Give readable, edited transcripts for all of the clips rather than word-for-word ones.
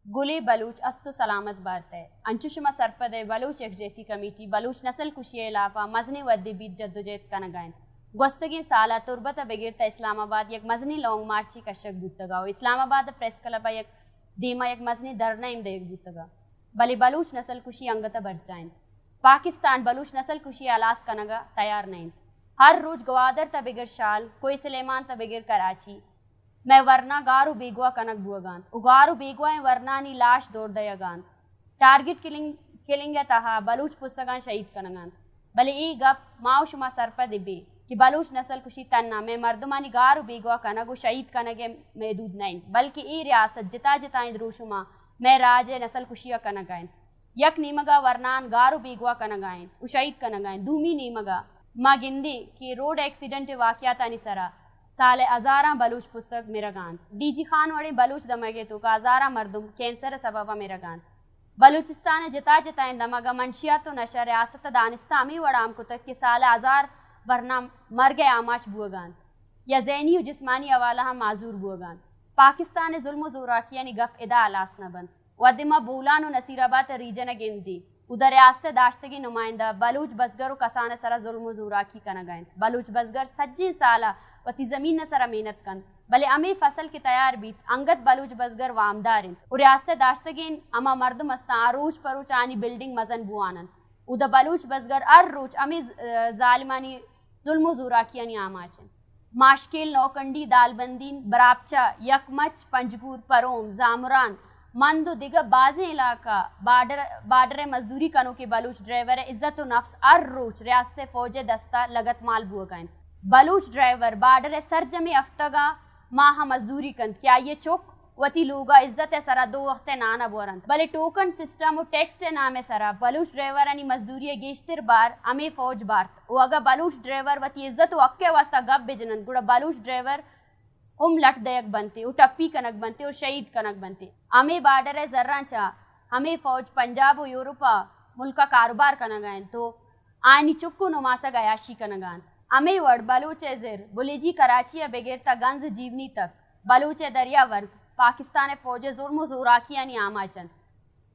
गुले बलूच अस्तु सलामत बात है अंचुशमा सरपदे बलूच यकजहती कमेटी बलूच नस्ल कुशी इलाफा मजनी वद्दी बीत जद्दोजहद कनगाइन गोस्तगी साला तुरबत बेगिरता इस्लामाबाद यक मजनी लॉन्ग मार्ची कशक बुतगा इस्लामाबाद प्रेस क्लब यक दीमा यक मजनी धरना इम देख बुतगा बली बलूच नस्ल कुशी अंगत बरचाइन पाकिस्तान बलूच नस्ल कुशी अलास कनगा तैयार नहीं हर रोज गवादर तबिगर शाल कोई सलेमान तबिगर कराची मैं वरना गारू बेगवा कनक बुआगान उगारू बेगवा वरना नी लाश दौड़ दयागान टारगेट किलिंग तहा बलूच पुस्तकान शहीद कनगान भले ई गप माओ शुमा सरपा दिबे कि बलूच नस्ल कुशी तन्ना में मर्दमानी गारू बेगवा कनगु शहीद कनगे महदूद नहीं बल्कि ई रियासत जिता जिताएं द्रोशुमा मैं राजे नस्ल कुशिया कनगाइन यक नीमगा वरनान गारू बेगवा कनगाइन उ शहीद कनगाइन दूमी नीमगा मा गिंदी कि रोड एक्सीडेंट वाक़यात अनिसरा साले हज़ारा बलूच पुस्तक मिरगान डीजी खान वड़े बलूच दमगे तो का हज़ारा मर्दुम कैंसर सबबा मिरगान बलूचिस्तान जिता जिताएं दमगा मंशियात तो नशा रियासत दानिस्ता अमी वड़ाम कुतक कि साले हज़ार वरना मर गए आमाश बुआगान या जैनी जिस्मानी अवाला हम माजूर बुआगान पाकिस्तान जुल्म जोराकिया नि गप इदा अलास न बंद वदिमा बूलान नसीराबाद रीजन गिंदी उधर रियासत दाश्तगी नुमाइंदा बलूच बसगर कसान सरा जुल्म जोराकी कनगाइन बलूच बसगर सज्जी साला वती जमीन न सरा मेहनत कन भले अमी फसल के तैयार बीत अंगत बलूच बसगर वामदारिन और रियासत दाश्तगिन अमा मर्द मस्ता आरूज परूच आनी बिल्डिंग मजन बुआनन उधर बलूच बसगर अर रोच अमी जालिमानी जुल्म जोराकियानी आमाचन माशकिल नौकंडी दालबंदीन बराबचा यकमच पंजगूर परोम जामुरान मंदो दिगा बाजे इलाका बाडर मजदूरी कनो के बलूच ड्राइवर इज्जत नफ्स अर रोच रियासत फौज दस्ता लगत माल बुआगाइन बलूच ड्राइवर बाडर सरजमे अफ्तगा माह मजदूरी कंद क्या ये चौक वती लोगा इज्जत सरा दो वक्त नाना बोरन भले टोकन सिस्टम और टैक्स नामे सरा बलूच ड्राइवर अनि मजदूरी गेश्तिर बार अमे फौज बार्त वो अगर बलूच ड्राइवर वती इज्जत वक्के वास्ता गप बेजनन गुड़ा बलूच ड्राइवर उम लट दयक बनते वो टप्पी कनक बनते और शहीद कनक बनते अमे बाडर जर्रा चा हमें फौज पंजाब और यूरोपा मुल्का कारोबार कनगान तो आनी चुक्कू नुमासा गयाशी कनगान अमे वर्ड बलूच जिर बुलेजी कराची या बेगेरता गंज जीवनी तक बलूच दरिया वर्ग पाकिस्तान फौज जुर्म जोराकियानी आमाचन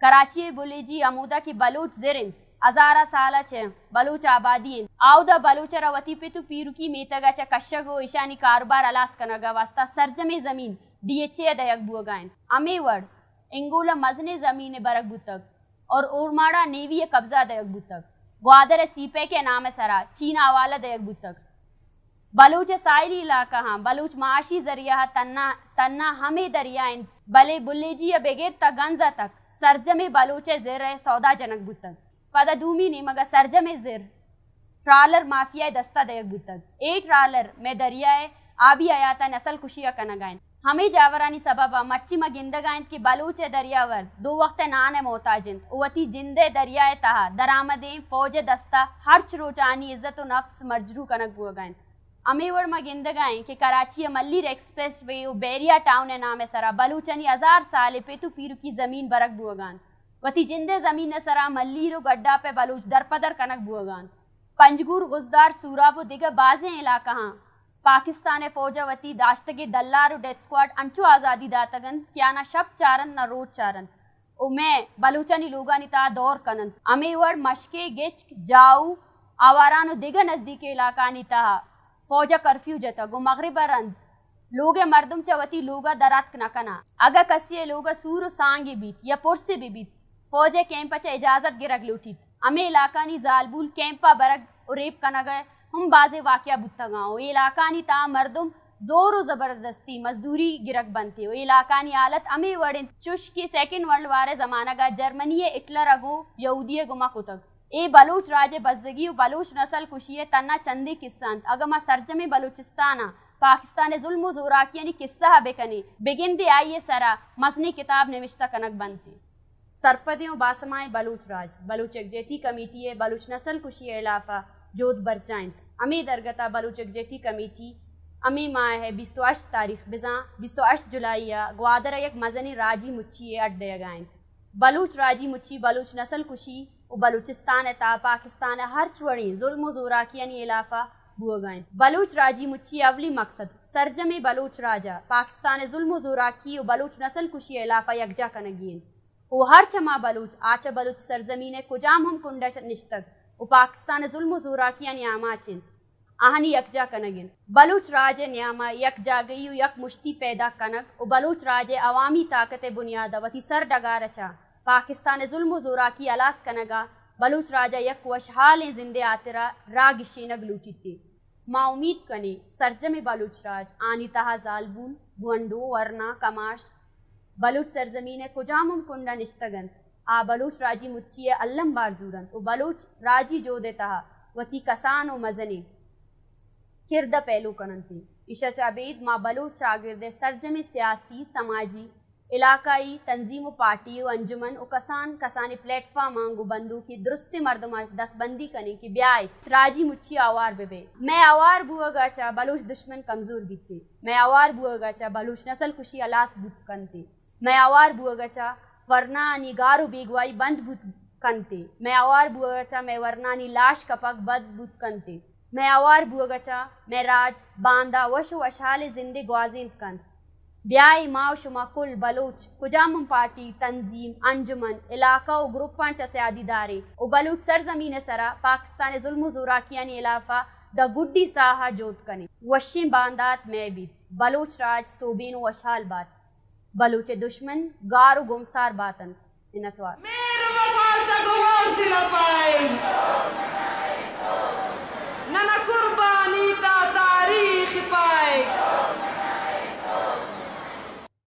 कराची बुलेजी अमूदा की बलूच जिरिन हज़ारा साला चे बलूच आबादी आउदा बलूच रवती पितु पीरुकी मेतगा चा कशगो ईशानी कारोबार अलास कनगा वास्ता सरजमे जमीन डीएचए दयक बुआगाइन अमे वर्ड इंगोला मजने जमीन बरक बुतक और ओरमाड़ा नेवी कब्जा दयक बुतक ग्वादर सीपे के नाम सरा चीना अवाला दयक बुतक बलूच साइली इलाका हाँ बलूच माशी जरिया तन्ना तन्ना हमें दरियाइन बले बुल्लेजी बेगेर तगंजा तक सरजमे बलूच जिर सौदा जनक बुतक पदा दूमी ने मगर सरजमे जिर ट्रालर माफिया दस्ता दयक बुतक ए ट्रालर में दरियाए आबी आयाता नस्ल कुशिया कनगाइन हमें जावरानी सबबा मच्छी म गिंदगाइन की बलूच दरियावर दो वक्त नान मोहताजिन वती जिंदे दरियाए तहा दरामदे फौज दस्ता हर रोचानी इज्जत नफ्स मर्जरू कनक बुआगाइन अमेवर म गिंदगाएं कि कराची मल्लीर एक्सप्रेस वे बैरिया टाउन नाम सरा बलूचनी हज़ार साल पेतु पीरू की जमीन बरक बुआगान वती जिंदे जमीन सरा मल्लीरो गड्ढा पे बलूच दरपदर कनक बुआगान पंजगूर गुजदार सूराबो दिगा बाजे इलाका हाँ पाकिस्तान फौजा वती दाश्तगे दल्लार डेथ स्क्वाड अंचो आज़ादी दातगन क्या ना शब चारन ना रोज चारन ओ मैं बलूचनी लोगानी ता दौर कनन अमेवर मशके गिच जाऊ आवारानो दिगा नजदीक इलाका ता फौजा कर्फ्यू जता गो मगरिबरंद लोगे मर्दम चवती लोगा दरात नकना अगर कसिए लोगा सूर सांगे बीत या पुरसे भी बीत फौजे कैंप चा इजाजत गिरग लूटित अमे इलाका नी जालबुल कैंपा बरग रेप कनग हम बाजे वाकया बुत्तगाओ इलाका नी ता मर्दम जोर जबरदस्ती मजदूरी गिरक बनते हो इलाका नी हालत अमे वड़े चुश की सेकंड वर्ल्ड वार जमाना गा जर्मनी हिटलर अगो यहूदी गुमा कुतक ए बलूच राजे बजगी बलूच नस्ल कुशिये तन्ना चंदी किस्तान अगमा सरजमे बलूचिस्ताना पाकिस्तान जुल्म जोराकियानी किस्सा बेकनी बिगिन दे आइए सरा मसनी किताब निविश्ता कनक बनती सरपदियों बासमाए बलूच राज बलूच एकजेती कमेटी बलूच नस्ल कुशी इलाफा जोध बरचाइन अमी दरगता बलूच एकजेती कमेटी अमी माह है 28 तारीख बिजा 28 जुलाई ग्वादर एक मजनी राजी मुच्छी अड्डे गायन बलूच राजी मुच्छी बलूच नस्ल कुशी बलूचिस्तान ता पाकिस्तान हर चुड़ी जुल्म जोराकियानी इलाफा बुआगाइन बलूच राजी मुच्ची अवली मकसद सरजमे बलूच राजा पाकिस्तान जुल्म ज़ुराकी और बलूच नस्ल कुशी इलाका यकजा कनगीन वो हर चमा बलूच आचा बलूच सरजमीन कुजाम हम कुंडा निश्तक वो पाकिस्तान जुल्म ज़ुराकी न्यामा चिंत आहनी यकजा कनगिन बलूच राज न्यामा यक जागई यक मुश्ती पैदा कनक और बलूच राज अवामी ताकत बुनियाद वती सर डगारचा पाकिस्तान जुल्म ज़ुराकी अलास कनगा बलूच राजा यक वशहाल जिंदे आतरा रागिशीनग लूटिती माँ उम्मीद कने सरजमे बलूच राज आनी तहा जालबून बुंडो वरना कमाश बलूच सरजमीन कुजामुम कुंडा निश्तगन आ बलूच राजी मुच्चिए अल्लम बारजूरन ओ बलूच राजी जो देता वती कसान व मजनी किरद पहलू कनंती इशा चाबीद माँ बलूच शागिर्द सरजमे सियासी समाजी इलाकाई तंजीम व पार्टी व अंजुमन व कसान कसानी प्लेटफॉर्म मांगो बंदू की दुरुस्त मर्दम दस्तबंदी करने की ब्याय राजी मुच्ची आवार बेबे मैं आवार बुआ गाचा बलूच दुश्मन कमजोर बीते मैं आवार बुआ गाचा बलूच नस्ल कुशी अलास बुत कनते मैं आवार बुआ गाचा वरना निगारो बेगवाई बंद बुत कनते मैं आवार बुआ गाचा मैं वरना नी लाश कपक बद बुत कनते मैं आवार बुआ गाचा मैं राज बांदा वश वशाले जिंदे ग्वाजिंद कन ब्याय माओ शुमा कुल बलूच कुजामुम पार्टी तंजीम अंजुमन इलाका व ग्रुपां चस्यादी दारे ओ बलूच सरजमीन सरा पाकिस्तान जुल्म ज़ुराकियानी इलाफा द गुड्डी साहा जोत कने वशी बांदात में भी बलूच राज सोबीन वशाल बात बलूच दुश्मन गारो गुमसार बातन इनतवार मेरे वफा सगो सिला पाए नना कुर्बानी ता तारीख पाए